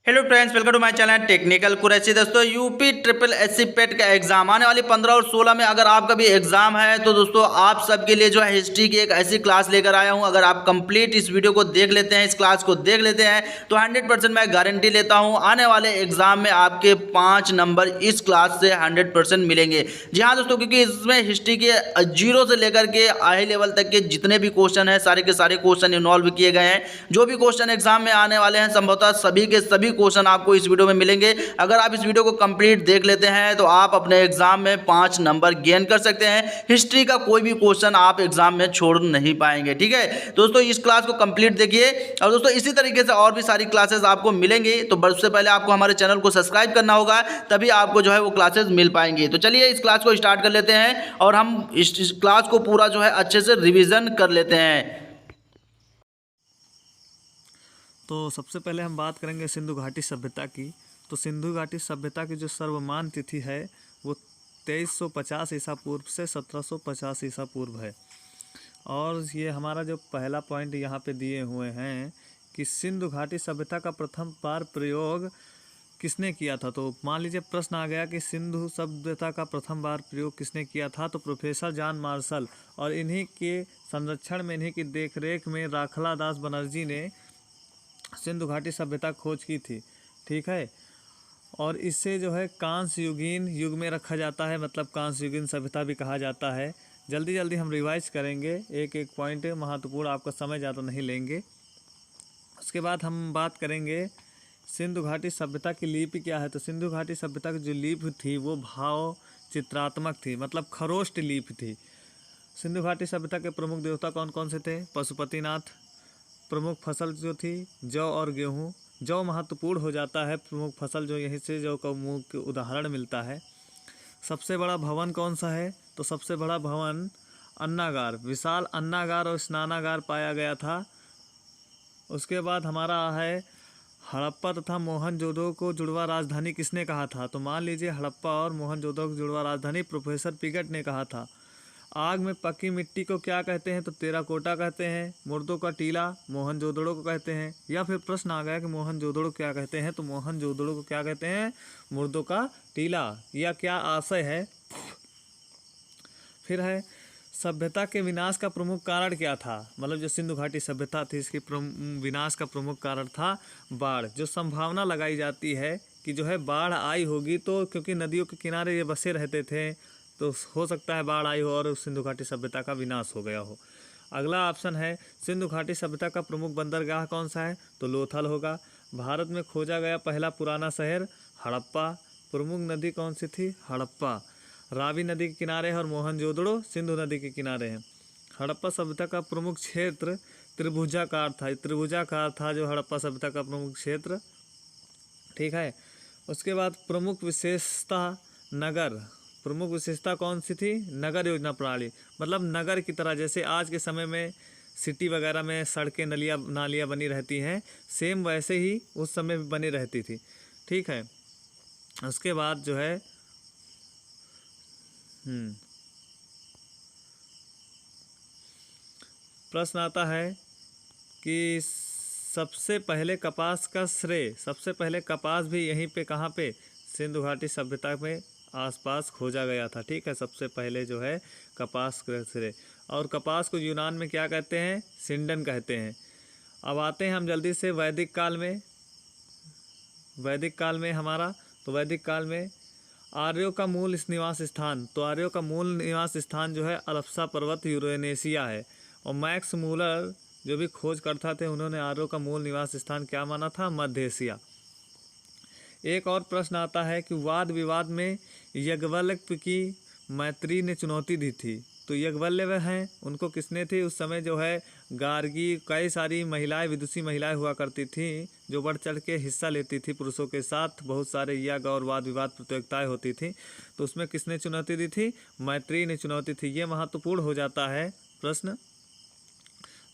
Hello friends, welcome to my channel technical Qureshi. दोस्तों, UP triple SC पेट का exam आने वाली 15 और 16 में अगर आपका भी एग्जाम है तो दोस्तों आप सबके लिए जो है हिस्ट्री की एक ऐसी क्लास लेकर आया हूं। अगर आप कंप्लीट इस वीडियो को देख लेते हैं, इस क्लास को देख लेते हैं तो 100% मैं गारंटी लेता हूं आने वाले एग्जाम में आपके 5 नंबर इस क्लास से 100% मिलेंगे। जी हाँ दोस्तों, क्योंकि इसमें हिस्ट्री के जीरो से लेकर के हाई लेवल तक के जितने भी क्वेश्चन है सारे के सारे क्वेश्चन इन्वॉल्व किए गए हैं। जो भी क्वेश्चन एग्जाम में आने वाले हैं संभवतः सभी के सभी क्वेश्चन आपको इस वीडियो में मिलेंगे। अगर आप इस वीडियो को कंप्लीट देख लेते हैं तो आप अपने एग्जाम में 5 नंबर गेन कर सकते हैं। हिस्ट्री का कोई भी क्वेश्चन आप एग्जाम में छोड़ नहीं पाएंगे। ठीक है दोस्तों, इस क्लास को कंप्लीट देखिए। और दोस्तों इसी तरीके से और भी सारी क्लासेस आपको मिलेंगी, तो सबसे पहले आपको हमारे चैनल को सब्सक्राइब करना होगा, तभी आपको जो है वो क्लासेस मिल पाएंगी। तो चलिए इस क्लास को स्टार्ट कर लेते हैं और हम इस क्लास को पूरा जो है अच्छे से रिविजन कर लेते हैं। तो सबसे पहले हम बात करेंगे सिंधु घाटी सभ्यता की। तो सिंधु घाटी सभ्यता की जो सर्वमान्य तिथि है वो 2350 ईसा पूर्व से 1750 ईसा पूर्व है। और ये हमारा जो पहला पॉइंट यहाँ पे दिए हुए हैं कि सिंधु घाटी सभ्यता का प्रथम बार प्रयोग किसने किया था। तो मान लीजिए प्रश्न आ गया कि सिंधु सभ्यता का प्रथम बार प्रयोग किसने किया था, तो प्रोफेसर जॉन मार्शल, और इन्हीं के संरक्षण में, इन्हीं की देखरेख में राखला दास बनर्जी ने सिंधु घाटी सभ्यता खोज की थी। ठीक है, और इससे जो है कांस्य युगीन युग में रखा जाता है, मतलब कांस्य युगीन सभ्यता भी कहा जाता है। जल्दी जल्दी हम रिवाइज करेंगे, एक एक पॉइंट महत्वपूर्ण, आपका समय ज़्यादा नहीं लेंगे। उसके बाद हम बात करेंगे सिंधु घाटी सभ्यता की लिपि क्या है। तो सिंधु घाटी सभ्यता की जो लिपि थी वो भाव चित्रात्मक थी, मतलब खरोष्ट लिपि थी। सिंधु घाटी सभ्यता के प्रमुख देवता कौन कौन से थे। पशुपतिनाथ। प्रमुख फसल जो थी जौ और गेहूँ। जौ महत्वपूर्ण हो जाता है, प्रमुख फसल जो यहीं से जौ का मुख्य उदाहरण मिलता है। सबसे बड़ा भवन कौन सा है। तो सबसे बड़ा भवन अन्नागार, विशाल अन्नागार और स्नानागार पाया गया था। उसके बाद हमारा है हड़प्पा तथा मोहनजोदड़ो को जुड़वा राजधानी किसने कहा था। तो मान लीजिए हड़प्पा और मोहनजोदड़ो को जुड़वा राजधानी प्रोफेसर पिगट ने कहा था। आग में पकी मिट्टी को क्या कहते हैं। तो टेराकोटा कहते हैं। मुर्दों का टीला मोहनजोदड़ो को कहते हैं। या फिर प्रश्न आ गया कि मोहनजोदड़ो क्या कहते हैं। तो मोहनजोदड़ो को क्या कहते हैं, मुर्दों का टीला। या क्या आशय है। फिर है सभ्यता के विनाश का प्रमुख कारण क्या था। मतलब जो सिंधु घाटी सभ्यता थी इसके विनाश का प्रमुख कारण था बाढ़। जो संभावना लगाई जाती है कि जो है बाढ़ आई होगी, तो क्योंकि नदियों के किनारे ये बसे रहते थे तो हो सकता है बाढ़ आई हो और सिंधु घाटी सभ्यता का विनाश हो गया हो। अगला ऑप्शन है सिंधु घाटी सभ्यता का प्रमुख बंदरगाह कौन सा है। तो लोथल होगा। भारत में खोजा गया पहला पुराना शहर हड़प्पा। प्रमुख नदी कौन सी थी, हड़प्पा। रावी नदी के किनारे है और मोहनजोदड़ो सिंधु नदी के किनारे हैं। हड़प्पा सभ्यता का प्रमुख क्षेत्र त्रिभुजाकार था। त्रिभुजाकार था जो हड़प्पा सभ्यता का प्रमुख क्षेत्र। ठीक है, उसके बाद प्रमुख विशेषता नगर। प्रमुख विशेषता कौन सी थी, नगर योजना प्रणाली। मतलब नगर की तरह, जैसे आज के समय में सिटी वगैरह में सड़कें नालियाँ बनी रहती हैं, सेम वैसे ही उस समय बनी रहती थी। ठीक है, उसके बाद जो है प्रश्न आता है कि सबसे पहले कपास का श्रेय, सबसे पहले कपास भी यहीं पे कहाँ पे, सिंधु घाटी सभ्यता में आसपास खोजा गया था। ठीक है, सबसे पहले जो है कपास का श्रेय। और कपास को यूनान में क्या कहते हैं, सिंडन कहते हैं। अब आते हैं हम जल्दी से वैदिक काल में। वैदिक काल में हमारा, तो वैदिक काल में आर्यों का मूल निवास स्थान। तो आर्यों का मूल निवास स्थान जो है अल्प्सा पर्वत यूरेनेशिया है। और मैक्स मूलर जो भी खोजकर्ता थे उन्होंने आर्यों का मूल निवास स्थान क्या माना था, मध्य एशिया। एक और प्रश्न आता है कि वाद विवाद में याज्ञवल्क्य की मैत्री ने चुनौती दी थी। तो याज्ञवल्क्य हैं, उनको किसने थी उस समय जो है गार्गी, कई सारी महिलाएं, विदुषी महिलाएं हुआ करती थी जो बढ़ चढ़ के हिस्सा लेती थी पुरुषों के साथ। बहुत सारे यज्ञ और वाद विवाद प्रतियोगिताएं होती थी, तो उसमें किसने चुनौती दी थी, मैत्री ने चुनौती थी। ये महत्वपूर्ण हो जाता है प्रश्न।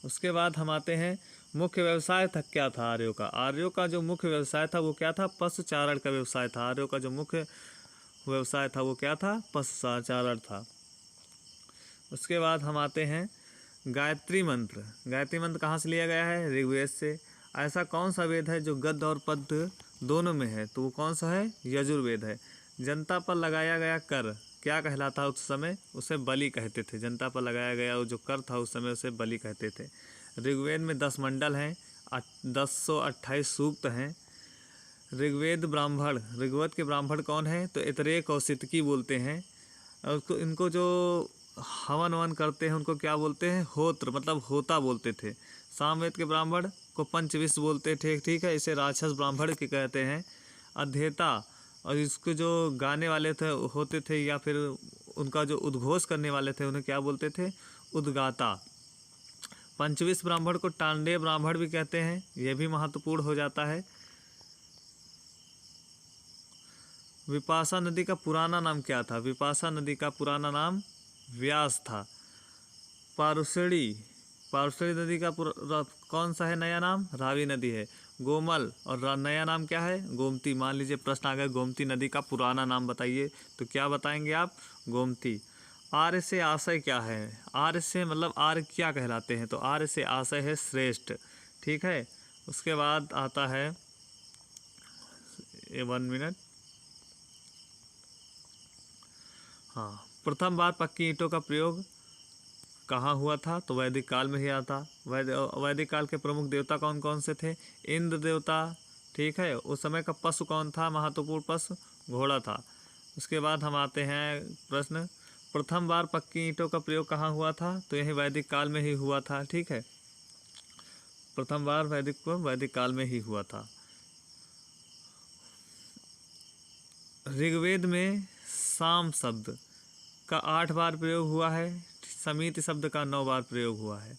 उसके बाद हम आते हैं मुख्य व्यवसाय था क्या था आर्यों का। आर्यों का जो मुख्य व्यवसाय था वो क्या था, पशुचारण का व्यवसाय था। आर्यों का जो मुख्य व्यवसाय था वो क्या था, पशुचारण था। उसके बाद हम आते हैं गायत्री मंत्र। गायत्री मंत्र कहाँ से लिया गया है, ऋग्वेद से। ऐसा कौन सा वेद है जो गद्य और पद्य दोनों में है? तो वो कौन सा है? यजुर्वेद है। जनता पर लगाया गया कर क्या कहलाता उस समय? उसे बलि कहते थे। जनता पर लगाया गया वो जो कर था उस समय उसे बलि कहते थे। ऋग्वेद में 10 मंडल हैं, 1028 सूक्त हैं। ऋग्वेद ब्राह्मण, ऋग्वेद के ब्राह्मण कौन है? तो ऐतरेय कौशितकी बोलते हैं। और इनको जो हवन वन करते हैं उनको क्या बोलते हैं? होत्र, मतलब होता बोलते थे। सामवेद के ब्राह्मण को पंचविश बोलते थे, ठीक है। इसे राक्षस ब्राह्मण की कहते हैं। अध्येता और इसको जो गाने वाले थे होते थे या फिर उनका जो उद्घोष करने वाले थे उन्हें क्या बोलते थे? उद्गाता। पंचविश ब्राह्मण को टांडेय ब्राह्मण भी कहते हैं, यह भी महत्वपूर्ण हो जाता है। विपाशा नदी का पुराना नाम क्या था? विपाशा नदी का पुराना नाम व्यास था। पारुषणी नदी का कौन सा है नया नाम? रावी नदी है। गोमल और नया नाम क्या है? गोमती। मान लीजिए प्रश्न आ गया गोमती नदी का पुराना नाम बताइए, तो क्या बताएंगे आप? गोमती। आर्य से आशय क्या है? आर्य से मतलब आर्य क्या कहलाते हैं? तो आर्य से आशय है श्रेष्ठ, ठीक है। उसके बाद आता है 1 मिनट, हाँ, प्रथम बार पक्की ईंटों का प्रयोग कहाँ हुआ था? तो वैदिक काल में ही आता। वैदिक काल के प्रमुख देवता कौन कौन से थे? इंद्र देवता, ठीक है। उस समय का पशु कौन था? महत्वपूर्ण पशु घोड़ा था। उसके बाद हम आते हैं प्रश्न, प्रथम बार पक्की ईंटों का प्रयोग कहाँ हुआ था? तो यही वैदिक काल में ही हुआ था, ठीक है। प्रथम बार वैदिक काल में ही हुआ था। ऋग्वेद में साम शब्द का 8 बार प्रयोग हुआ है, समिति शब्द का 9 बार प्रयोग हुआ है।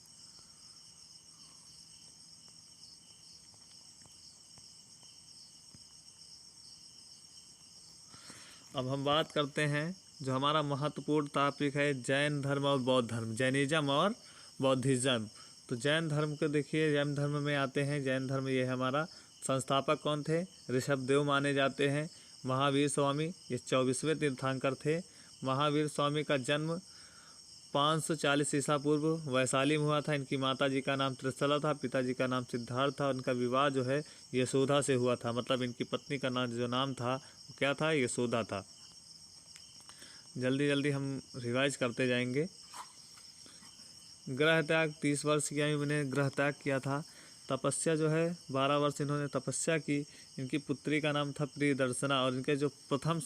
अब हम बात करते हैं जो हमारा महत्वपूर्ण टॉपिक है जैन धर्म और बौद्ध धर्म, जैनिज्म और बौद्धिज्म। तो जैन धर्म को देखिए, जैन धर्म में आते हैं। जैन धर्म ये हमारा संस्थापक कौन थे? ऋषभदेव माने जाते हैं। महावीर स्वामी ये 24वें तीर्थंकर थे। महावीर स्वामी का जन्म 540 ईसा पूर्व वैशाली में हुआ था। इनकी माता जी का नाम त्रिशला था, पिताजी का नाम सिद्धार्थ था। उनका विवाह जो है यशोदा से हुआ था, मतलब इनकी पत्नी का नाम जो नाम था वो क्या था? यशोदा था। जल्दी जल्दी हम रिवाइज करते जाएंगे। ग्रह त्याग 30 वर्ष की आयु में ग्रह त्याग किया था। तपस्या जो है 12 वर्ष इन्होंने तपस्या की। इनकी पुत्री का नाम था प्रियदर्शना और इनके जो प्रथम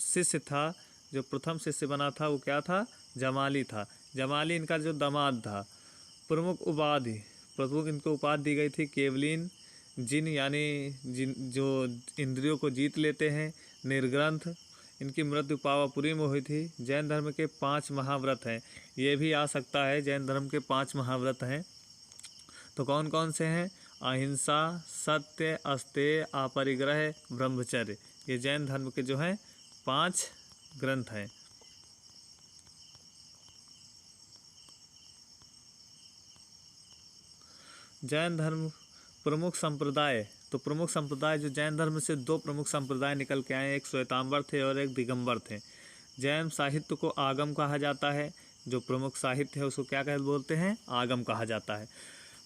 शिष्य बना था वो क्या था? जमाली था। जमाली इनका जो दामाद था। प्रमुख इनको उपाधि दी गई थी केवलीन, जिन यानी जो इंद्रियों को जीत लेते हैं। निर्ग्रंथ, इनकी मृत्यु पावापुरी में हुई थी। जैन धर्म के 5 महाव्रत हैं, ये भी आ सकता है। जैन धर्म के 5 महाव्रत हैं, तो कौन कौन से हैं? अहिंसा, सत्य, अस्तेय, अपरिग्रह, ब्रह्मचर्य। ये जैन धर्म के जो हैं 5 ग्रंथ हैं। जैन धर्म प्रमुख संप्रदाय, तो प्रमुख संप्रदाय जो जैन धर्म से 2 प्रमुख संप्रदाय निकल के आए, एक श्वेतांबर थे और एक दिगंबर थे। जैन साहित्य को आगम कहा जाता है। जो प्रमुख साहित्य है उसको क्या बोलते हैं? आगम कहा जाता है।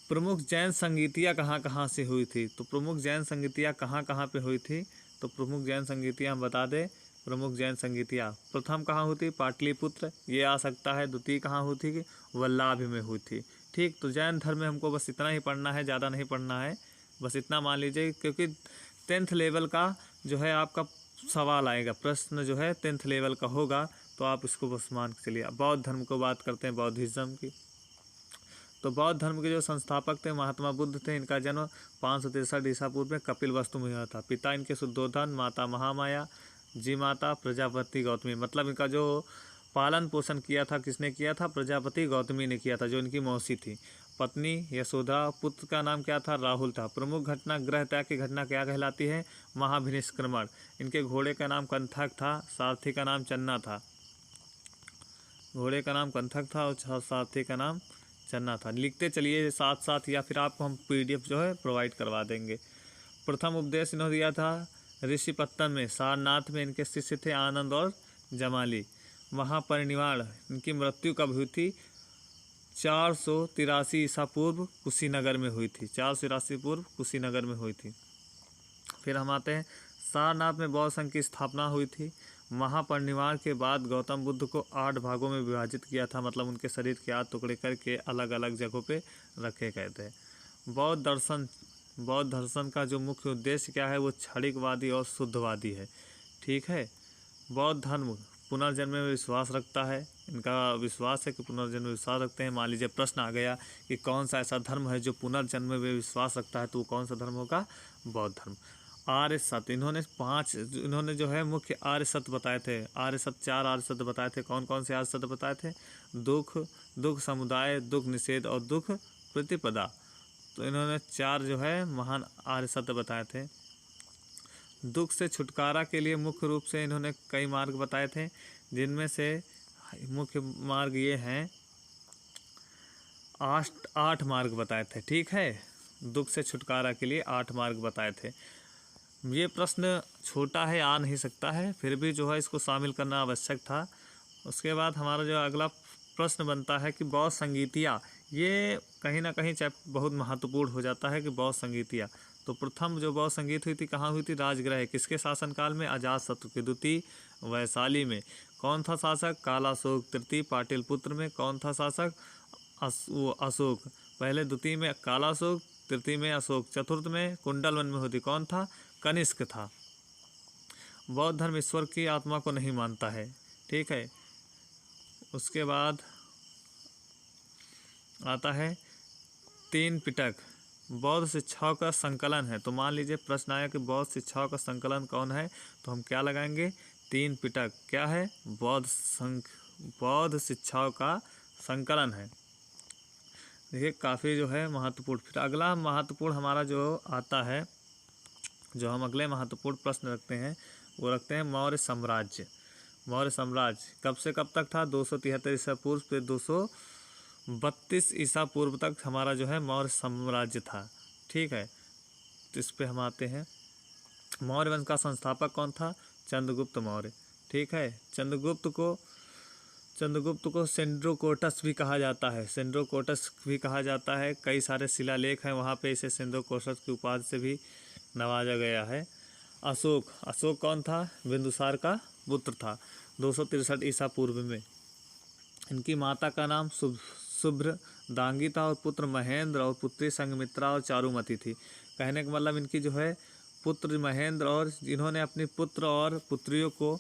प्रमुख जैन संगीतियाँ कहाँ से हुई थी? तो प्रमुख जैन संगीतियाँ कहाँ पे हुई थी? तो प्रमुख जैन संगीतियाँ हम बता दें। प्रमुख जैन संगीतियाँ प्रथम कहाँ हुई थी? पाटलिपुत्र, ये आ सकता है। द्वितीय कहाँ हुई थी? वल्लाभी में हुई थी, ठीक। तो जैन धर्म में हमको बस इतना ही पढ़ना है, ज़्यादा नहीं पढ़ना है, बस इतना मान लीजिए, क्योंकि 10th लेवल का जो है आपका सवाल आएगा, प्रश्न जो है 10th लेवल का होगा, तो आप इसको बस मान के चलिए। बौद्ध धर्म को बात करते हैं, बौद्धिज्म की। तो बौद्ध धर्म के जो संस्थापक थे महात्मा बुद्ध थे। इनका जन्म 563 ईसा पूर्व में कपिलवस्तु में हुआ था। पिता इनके शुद्धोधन, माता महामाया, जी माता प्रजापति गौतमी, मतलब इनका जो पालन पोषण किया था किसने किया था? प्रजापति गौतमी ने किया था, जो इनकी मौसी थी। पत्नी यशोदा, पुत्र का नाम क्या था? राहुल था। प्रमुख घटना ग्रह त्याग की घटना क्या कहलाती है? महाभिनिष्क्रमण। इनके घोड़े का नाम कंथक था, सारथी का नाम चन्ना था। घोड़े का नाम कंथक था और सारथी का नाम चन्ना था। लिखते चलिए साथ साथ, या फिर आपको हम PDF जो है प्रोवाइड करवा देंगे। प्रथम उपदेश इन्होंने दिया था ऋषिपत्तन में, सारनाथ में। इनके शिष्य थे आनंद और जमाली। महापरिनिर्वाण, इनकी मृत्यु कब हुई थी? 483 ईसा पूर्व कुशीनगर में हुई थी। 483 पूर्व कुशीनगर में हुई थी। फिर हम आते हैं, सारनाथ में बौद्ध संघ की स्थापना हुई थी। महापरिनिर्वाण के बाद गौतम बुद्ध को 8 भागों में विभाजित किया था, मतलब उनके शरीर के 8 टुकड़े करके अलग अलग जगहों पे रखे गए थे। बौद्ध दर्शन का जो मुख्य उद्देश्य क्या है, वो क्षणिकवादी और शुद्धवादी है। ठीक है। बौद्ध धर्म पुनर्जन्म में विश्वास रखता है। इनका विश्वास है कि पुनर्जन्म में विश्वास रखते हैं। मान लीजिए प्रश्न आ गया कि कौन सा ऐसा धर्म है जो पुनर्जन्म में विश्वास रखता है, तो वो कौन सा धर्म होगा? बौद्ध धर्म। आर्य सत्य, इन्होंने जो है मुख्य आर्य सत्य बताए थे। आर्य सत्य 4 आर्य सत्य बताए थे। कौन कौन से आर्य सत्य बताए थे? दुख समुदाय, दुख निषेध और दुख प्रतिपदा। तो इन्होंने 4 जो है महान आर्य सत्य बताए थे। दुख से छुटकारा के लिए मुख्य रूप से इन्होंने कई मार्ग बताए थे, जिनमें से मुख्य मार्ग ये हैं, 8 मार्ग बताए थे। ठीक है। दुख से छुटकारा के लिए 8 मार्ग बताए थे। ये प्रश्न छोटा है, आ नहीं सकता है, फिर भी जो है इसको शामिल करना आवश्यक था। उसके बाद हमारा जो अगला प्रश्न बनता है कि बौद्ध संगीतिया, ये कहीं ना कहीं बहुत महत्वपूर्ण हो जाता है कि बौद्ध संगीतिया। तो प्रथम जो बौद्ध संगीत हुई थी कहाँ हुई थी? राजगृह। किसके शासनकाल में? अजातशत्रु के द्वितीय वैशाली में। कौन था शासक? कालाशोक। तृतीय पाटलिपुत्र में कौन था शासक? अशोक। पहले द्वितीय में कालाशोक, तृतीय में अशोक, चतुर्थ में कुंडलवन में होती कौन था? कनिष्क था। बौद्ध धर्म ईश्वर की आत्मा को नहीं मानता है। ठीक है। उसके बाद आता है 3 पिटक, बौद्ध शिक्षाओं का संकलन है। तो मान लीजिए प्रश्न आया कि बौद्ध शिक्षाओं का संकलन कौन है, तो हम क्या लगाएंगे? 3 पिटक। क्या है? बौद्ध शिक्षाओं का संकलन है। देखिए काफ़ी जो है महत्वपूर्ण। फिर अगला महत्वपूर्ण हमारा जो आता है, जो हम अगले महत्वपूर्ण प्रश्न रखते हैं, वो रखते हैं मौर्य साम्राज्य। मौर्य साम्राज्य कब से कब तक था? 273 ईसा पूर्व से 232 ईसा पूर्व तक हमारा जो है मौर्य साम्राज्य था। ठीक है। तो इस पे हम आते हैं, मौर्य वंश का संस्थापक कौन था? चंद्रगुप्त मौर्य। ठीक है। चंद्रगुप्त को सेंड्रोकोटस भी कहा जाता है। सेंड्रोकोटस भी कहा जाता है। कई सारे शिलालेख हैं वहाँ पे इसे सेंड्रोकोटस की उपाधि से भी नवाजा गया है। अशोक कौन था? बिंदुसार का पुत्र था 263 ईसा पूर्व में। इनकी माता का नाम शुभ्रदांगी था और पुत्र महेंद्र और पुत्री संघमित्रा और चारुमती थी। कहने का मतलब इनकी जो है पुत्र महेंद्र, और इन्होंने अपने पुत्र और पुत्रियों को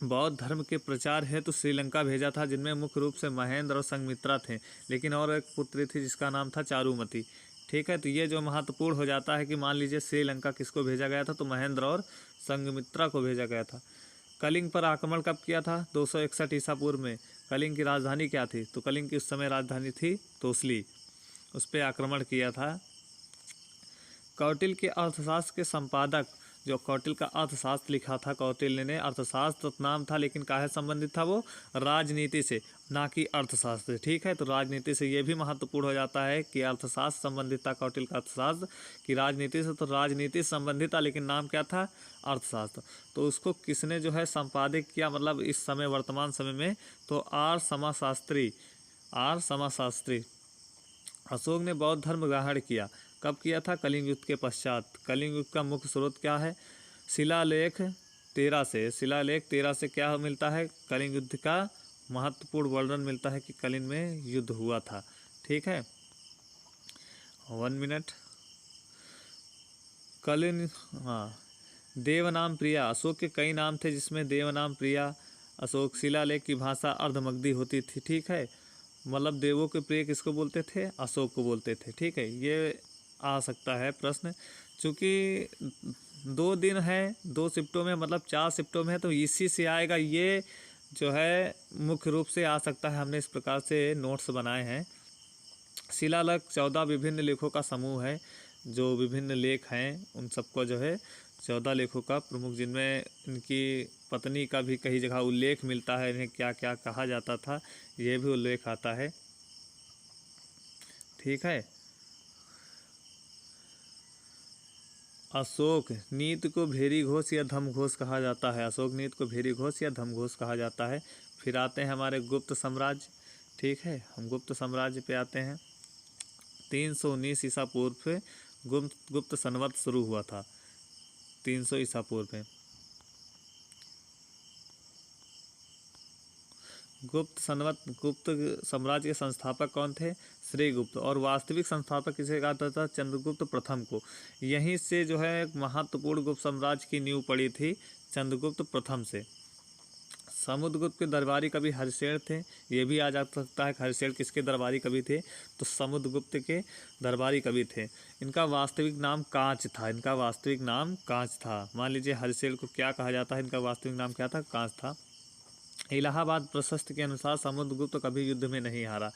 बौद्ध धर्म के प्रचार हेतु तो श्रीलंका भेजा था, जिनमें मुख्य रूप से महेंद्र और संघमित्रा थे, लेकिन और एक पुत्री थी जिसका नाम था चारुमती। ठीक है। तो ये जो महत्वपूर्ण हो जाता है कि मान लीजिए श्रीलंका किसको भेजा गया था, तो महेंद्र और संघमित्रा को भेजा गया था। कलिंग पर आक्रमण कब किया था? 261 ईसा पूर्व में। कलिंग की राजधानी क्या थी? तो कलिंग की उस समय राजधानी थी तोसली। उस पर आक्रमण किया था। कौटिल्य के अर्थशास्त्र के संपादक, जो कौटिल्य का अर्थशास्त्र लिखा था, कौटिल्य ने, अर्थशास्त्र नाम था लेकिन काहे संबंधित था? वो राजनीति से, ना कि अर्थशास्त्र। ठीक है। तो राजनीति से ये भी महत्वपूर्ण हो जाता है कि अर्थशास्त्र संबंधित था कौटिल्य का अर्थशास्त्र की राजनीति से, तो राजनीति संबंधित था लेकिन नाम क्या था? अर्थशास्त्र। तो उसको किसने जो है संपादित किया, मतलब इस समय वर्तमान समय में? तो आर्य समाजशास्त्री अशोक ने बौद्ध धर्म ग्रहण किया। कब किया था? कलिंग युद्ध के पश्चात। कलिंग युद्ध का मुख्य स्रोत क्या है? शिलालेख 13 से। शिलालेख 13 से क्या मिलता है? कलिंग युद्ध का महत्वपूर्ण वर्णन मिलता है कि कलिंग में युद्ध हुआ था। ठीक है। 1 मिनट। कलिंग, हाँ, देवनाम प्रिया, अशोक के कई नाम थे जिसमें देवनाम प्रिया अशोक। शिलालेख की भाषा अर्धमगधी होती थी। ठीक है। मतलब देवों के प्रिय किसको बोलते थे? अशोक को बोलते थे। ठीक है। ये आ सकता है प्रश्न, चूँकि 2 दिन है, 2 शिफ्टों में, मतलब 4 शिफ्टों में है, तो इसी से आएगा। ये जो है मुख्य रूप से आ सकता है। हमने इस प्रकार से नोट्स बनाए हैं। शिलालेख 14 विभिन्न लेखों का समूह है। जो विभिन्न लेख हैं उन सबको जो है 14 लेखों का प्रमुख, जिनमें इनकी पत्नी का भी कई जगह उल्लेख मिलता है, इन्हें क्या क्या कहा जाता था, ये भी उल्लेख आता है। ठीक है। अशोक नीति को भेरी घोष या धम घोष कहा जाता है। अशोक नीति को भेरी घोष या धम घोष कहा जाता है। फिर आते हैं हमारे गुप्त साम्राज्य। ठीक है, हम गुप्त साम्राज्य पे आते हैं। 319 ईसा पूर्व पे गुप्त संवत शुरू हुआ था। 300 ईसा पूर्व में गुप्त साम्राज्य के संस्थापक कौन थे? श्रीगुप्त। और वास्तविक संस्थापक किसे कहा जाता था? चंद्रगुप्त प्रथम को। यहीं से जो है एक महत्वपूर्ण गुप्त साम्राज्य की नींव पड़ी थी चंद्रगुप्त प्रथम से। समुद्रगुप्त के दरबारी कवि हरिशेन थे। ये भी आ जा सकता है हरिशेन किसके दरबारी कवि थे? तो समुद्रगुप्त के दरबारी कवि थे। इनका वास्तविक नाम कांच था। इनका वास्तविक नाम कांच था। मान लीजिए हरिशेन को क्या कहा जाता है? इनका वास्तविक नाम क्या था? कांच था। इलाहाबाद प्रशस्ति के अनुसार समुद्रगुप्त कभी युद्ध में नहीं हारा।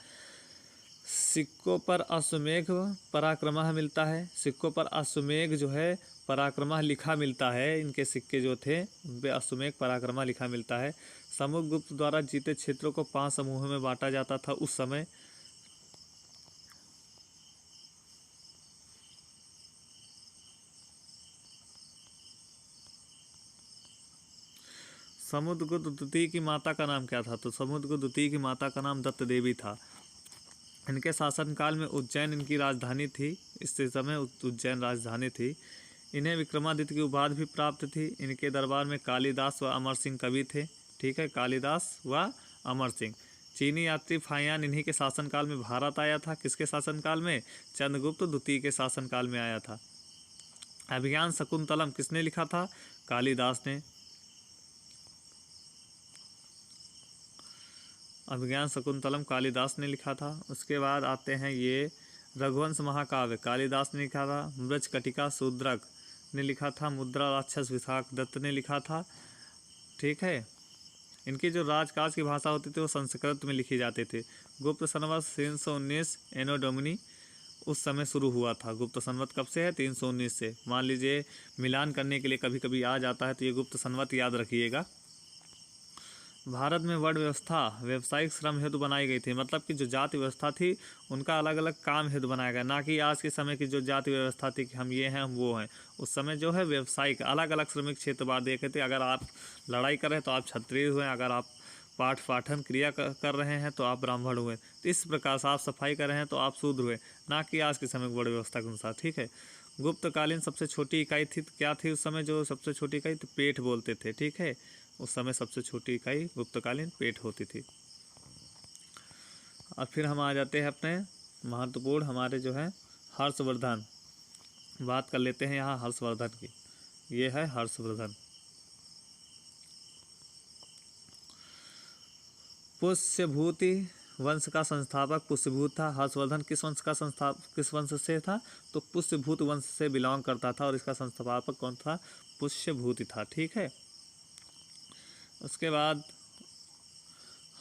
सिक्कों पर अश्वमेघ पराक्रमः मिलता है। सिक्कों पर अश्वमेघ जो है पराक्रमः लिखा मिलता है। इनके सिक्के जो थे उन पे अश्वमेघ पराक्रमः लिखा मिलता है। समुद्रगुप्त द्वारा जीते क्षेत्रों को 5 समूहों में बांटा जाता था उस समय। समुद्रगुप्त द्वितीय की माता का नाम क्या था? तो समुद्रगुप्त द्वितीय की माता का नाम दत्त देवी था। इनके शासनकाल में उज्जैन इनकी राजधानी थी। इस समय उज्जैन राजधानी थी। इन्हें विक्रमादित्य की उपाधि भी प्राप्त थी। इनके दरबार में कालिदास व अमर सिंह कवि थे। ठीक है, कालिदास व अमर सिंह। चीनी यात्री फाहियान इन्हीं के शासनकाल में भारत आया था। किसके शासनकाल में? चंद्रगुप्त द्वितीय के शासनकाल में आया था। अभिज्ञान शकुंतलम किसने लिखा था? कालिदास ने। अभिज्ञान शकुंतलम कालिदास ने लिखा था। उसके बाद आते हैं ये रघुवंश महाकाव्य कालिदास ने लिखा था। मृज कटिका शूद्रक ने लिखा था। मुद्रा राक्षस विशाख दत्त ने लिखा था। ठीक है, इनकी जो राजकाज की भाषा होती थी वो संस्कृत में लिखी जाते थे। गुप्त संवत 319 एनो डोमिनी उस समय शुरू हुआ था। गुप्त संवत कब से है? 319 से। मान लीजिए मिलान करने के लिए कभी कभी आ जाता है तो ये गुप्त संवत याद रखिएगा। भारत में वर्ण व्यवस्था व्यावसायिक श्रम हेतु बनाई गई थी। मतलब कि जो जाति व्यवस्था थी उनका अलग अलग काम हेतु बनाया गया, ना कि आज के समय की जो जाति व्यवस्था थी कि हम ये हैं हम वो हैं। उस समय जो है व्यावसायिक अलग अलग श्रमिक क्षेत्र बांट दिए गए थे। अगर आप लड़ाई कर रहे हैं तो आप क्षत्रिय हुए, अगर आप पाठन क्रिया कर रहे हैं तो आप ब्राह्मण हुए। तो इस प्रकार साफ सफाई कर रहे हैं तो आप शूद्र हुए, ना कि आज के समय वर्ण व्यवस्था के अनुसार। ठीक है, गुप्तकालीन सबसे छोटी इकाई थी क्या थी उस समय? जो सबसे छोटी इकाई तो पेट बोलते थे। ठीक है, उस समय सबसे छोटी इकाई गुप्तकालीन पेट होती थी। और फिर हम आ जाते हैं अपने महत्वपूर्ण हमारे जो है हर्षवर्धन। बात कर लेते हैं यहाँ हर्षवर्धन की। ये है हर्षवर्धन। पुष्यभूति वंश का संस्थापक पुष्यभूत था। हर्षवर्धन किस वंश से था? तो पुष्यभूत वंश से बिलोंग करता था और इसका संस्थापक कौन था? पुष्यभूति था। ठीक है, उसके बाद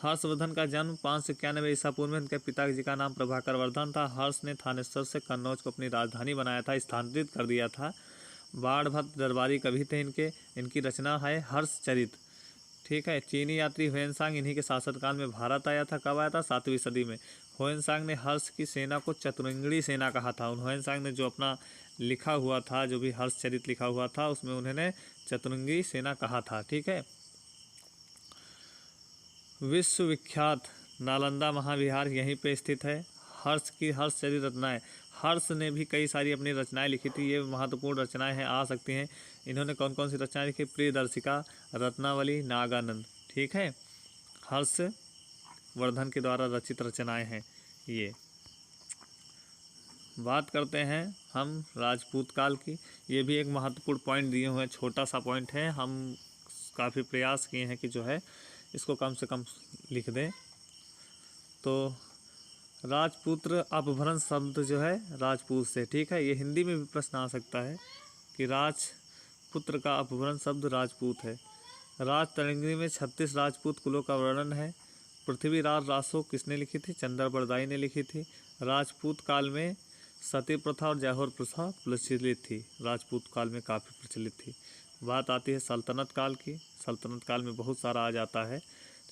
हर्षवर्धन का जन्म 591 ईसा पूर्व में। इनके पिताजी का नाम प्रभाकर वर्धन था। हर्ष ने थानेश्वर से कन्नौज को अपनी राजधानी बनाया था, स्थानांतरित कर दिया था। बाणभट्ट दरबारी कवि थे इनके। इनकी रचना है हर्षचरित। ठीक है, चीनी यात्री हुएनसांग इन्हीं के शासनकाल में भारत आया था। कब आया था? 7वीं सदी में। हुएनसांग ने हर्ष की सेना को चतुरंगिणी सेना कहा था। हुएनसांग ने जो अपना लिखा हुआ था, जो भी हर्षचरित लिखा हुआ था, उसमें उन्होंने चतुरंगिणी सेना कहा था। ठीक है, विश्वविख्यात नालंदा महाविहार यहीं पे स्थित है। हर्ष की हर्षचरित रचनाएं, हर्ष ने भी कई सारी अपनी रचनाएं लिखी थी। ये महत्वपूर्ण रचनाएं हैं, आ सकती हैं। इन्होंने कौन कौन सी रचनाएं लिखी? प्रियदर्शिका, रत्नावली, नागानंद। ठीक है, हर्षवर्धन के द्वारा रचित रचनाएं हैं ये। बात करते हैं हम राजपूत काल की। ये भी एक महत्वपूर्ण पॉइंट दिए हुए हैं, छोटा सा पॉइंट है। हम काफ़ी प्रयास किए हैं कि जो है इसको कम से कम लिख दें। तो राजपुत्र अपभ्रंश शब्द जो है राजपूत से। ठीक है, ये हिंदी में भी प्रश्न आ सकता है कि राजपुत्र का अपभ्रंश शब्द राजपूत है। राजतरंगिणी में 36 राजपूत कुलों का वर्णन है। पृथ्वीराज रासो किसने लिखी थी? चंद्रबरदाई ने लिखी थी। राजपूत काल में सती प्रथा और जौहर प्रथा प्रचलित थी। राजपूत काल में काफ़ी प्रचलित थी। बात आती है सल्तनत काल की। सल्तनत काल में बहुत सारा आ जाता है।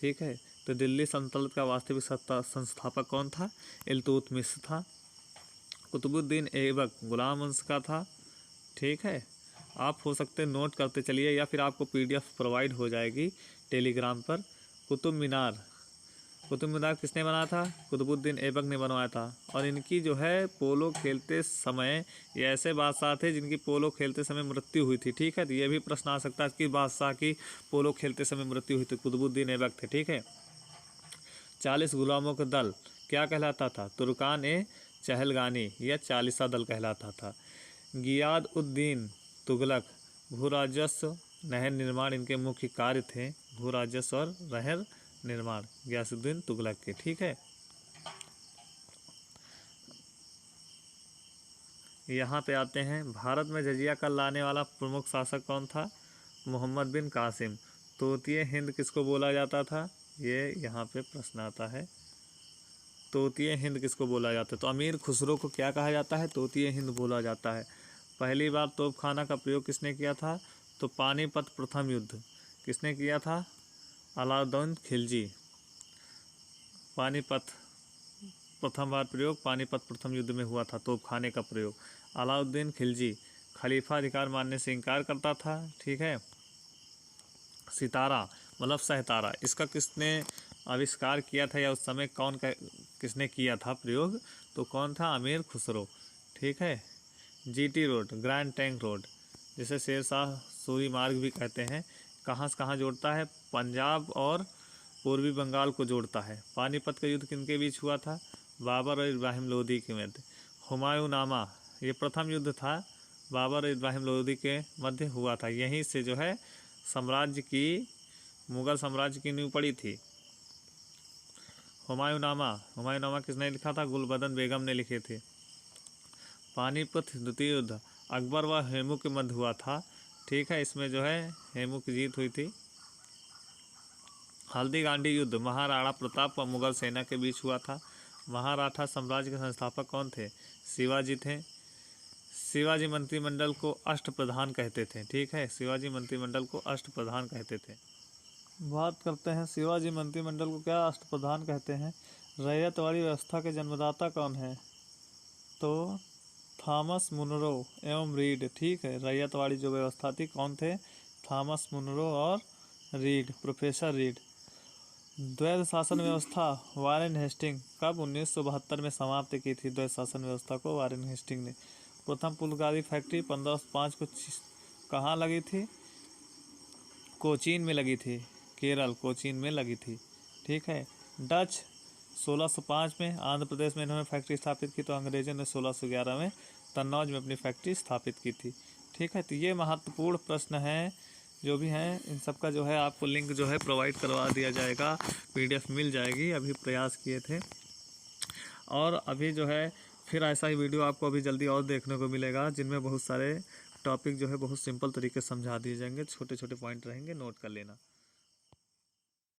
ठीक है, तो दिल्ली सल्तनत का वास्तविक संस्थापक कौन था? इल्तुतमिश था। कुतुबुद्दीन ऐबक गुलाम वंश का था। ठीक है, आप हो सकते नोट करते चलिए या फिर आपको PDF प्रोवाइड हो जाएगी टेलीग्राम पर। कुतुब मीनार कुतुब मीनार किसने बनाया था? कुतुबुद्दीन ऐबक ने बनवाया था। और इनकी जो है पोलो खेलते समय, ये ऐसे बादशाह थे जिनकी पोलो खेलते समय मृत्यु हुई थी। ठीक है, तो ये भी प्रश्न आ सकता है कि बादशाह की पोलो खेलते समय मृत्यु हुई थी। कुतुबुद्दीन ऐबक थे। ठीक है। 40 गुलामों का दल क्या कहलाता था? तुर्कान ए चहलगानी या चालीसा दल कहलाता था। गियाद उद्दीन तुगलक भू राजस्व नहर निर्माण इनके मुख्य कार्य थे। भू राजस्व और नहर निर्माण गियासुद्दीन तुगलक के। ठीक है। यहाँ पे आते हैं, भारत में जजिया कर लाने वाला प्रमुख शासक कौन था? मोहम्मद बिन कासिम। तोतिए हिंद किसको बोला जाता था? ये यहाँ पे प्रश्न आता है। तोतिए हिंद किसको बोला जाता है? तो अमीर खुसरो को क्या कहा जाता है? तोतिए हिंद बोला जाता है। पहली बार तोपखाना का प्रयोग किसने किया था? तो पानीपत प्रथम युद्ध किसने किया था? अलाउद्दीन खिलजी। पानीपत प्रथम बार प्रयोग पानीपत प्रथम युद्ध में हुआ था तोपखाने का प्रयोग। अलाउद्दीन खिलजी खलीफा अधिकार मानने से इनकार करता था। ठीक है। सितारा मतलब सहतारा, इसका किसने आविष्कार किया था या उस समय किसने किया था प्रयोग? तो कौन था? अमीर खुसरो। ठीक है। GT road grand tank road जिसे शेरशाह सूरी मार्ग भी कहते हैं, कहाँ से कहाँ जोड़ता है? पंजाब और पूर्वी बंगाल को जोड़ता है। पानीपत का युद्ध किनके बीच हुआ था? बाबर और इब्राहिम लोदी के मध्य। हुमायूंनामा ये प्रथम युद्ध था, बाबर और इब्राहिम लोदी के मध्य हुआ था। यहीं से जो है मुगल साम्राज्य की नींव पड़ी थी। हुमायूंनामा किसने लिखा था? गुलबदन बेगम ने लिखे थे। पानीपत द्वितीय युद्ध अकबर व हेमू के मध्य हुआ था। ठीक है, इसमें जो है हेमू की जीत हुई थी। हल्दी गांधी युद्ध महाराणा प्रताप व मुगल सेना के बीच हुआ था। महाराठा साम्राज्य के संस्थापक कौन थे? शिवाजी थे। शिवाजी मंत्रिमंडल को अष्टप्रधान कहते थे। ठीक है, शिवाजी मंत्रिमंडल को अष्टप्रधान कहते थे। बात करते हैं शिवाजी मंत्रिमंडल को क्या अष्टप्रधान कहते हैं। रैयतवाड़ी व्यवस्था के जन्मदाता कौन है? तो थॉमस मुनरो एवं रीड। ठीक है, रैयतवाड़ी जो व्यवस्था थी कौन थे? थॉमस मुनरो और रीड, प्रोफेसर रीड। द्वैध शासन व्यवस्था वारेन हेस्टिंग कब 1972 में समाप्त की थी? द्वैध शासन व्यवस्था को वारेन हेस्टिंग ने। प्रथम पुलगारी फैक्ट्री 1505 को कहाँ लगी थी? कोचीन में लगी थी, केरल कोचीन में लगी थी। ठीक है। डच 1605 में आंध्र प्रदेश में इन्होंने फैक्ट्री स्थापित की, तो अंग्रेजों ने 1611 में तन्नौज में अपनी फैक्ट्री स्थापित की थी। ठीक है, तो ये महत्वपूर्ण प्रश्न हैं जो भी हैं, इन सब का जो है आपको लिंक जो है प्रोवाइड करवा दिया जाएगा, PDF मिल जाएगी। अभी प्रयास किए थे और अभी जो है फिर ऐसा ही वीडियो आपको अभी जल्दी और देखने को मिलेगा, जिनमें बहुत सारे टॉपिक जो है बहुत सिंपल तरीके से समझा दिए जाएंगे। छोटे छोटे पॉइंट रहेंगे, नोट कर लेना।